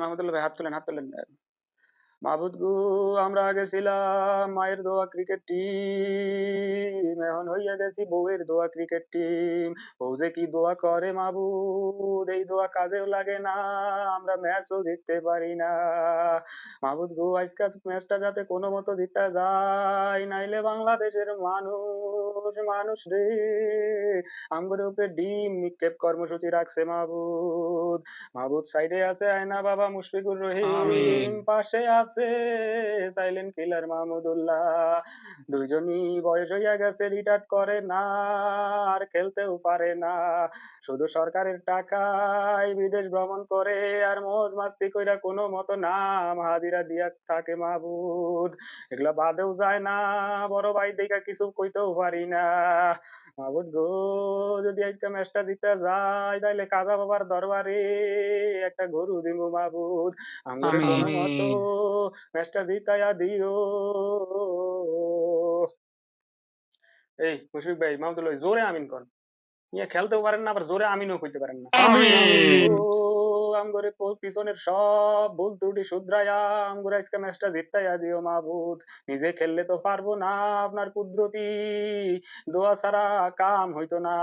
মাহমুদুল্লাহ ভাই, হাত তোলেন। মাবুদ গো, আমরা আগে ছিলাম মায়ের দোয়া ক্রিকেট টিম, এখন হইয়া গেছি বউয়ের দোয়া ক্রিকেট টিম। বউ যে কি দোয়া করে মাবুদ, এই দোয়া কাজেও লাগে না, আমরা ম্যাচও জিততে পারি না। মাবুদ গো, আজকাল ম্যাচটা যাতে কোনো মতো জিতা যায়, নাইলে বাংলাদেশের মানুষ মানুষ রে আমগরে উপরে ডিম নিক্ষেপ কর্মসূচি রাখছে মাবুদ। মাবুদ, সাইডে আছে আয়না বাবা মুশফিকুর রহিম, আমিন। পাশে আছে সাইলেন্ট কিলার মাহমুদুল্লাহ। দুইজনই বয়স হইয়া গেছে, রিটায়ার্ড করে না, আর খেলতেও পারে না। শুধু সরকারের টাকায় বিদেশ ভ্রমণ করে আর মৌজ মাস্তি কইরা কোনো মতো নাম হাজিরা দিয়া থাকে মাহবুদ। এগুলা বাদেও যায় না, বড় ভাই দেখা কিছু কইতেও পারি না। মাহবুদ গো, যদি আজকে ম্যাচটা জিতে যায়, তাইলে কাজা বাবার দরবারে একটা গরু দিব মাহবুদ। আঙ্গুরে কোনো মতো আমিন। ম্যাচটা জিতাইয়া দিও। এই মুশফিক ভাই, মাহমুদুল ভাই, জোরে আমিন কর। নিয়ে খেলতেও পারেন না, আবার জোরে আমিনও কইতে পারেন না। মাহবুদ গো, আমিন। আমগরে পিছনের সব ভুল ত্রুটি শুধরাইয়া আমগরে আজকে ম্যাচটা জিতাইয়া দিও মাহবুদ। নিজে খেললে তো পারবো না, আপনার কুদরতি দোয়া ছাড়া কাম হইতো না।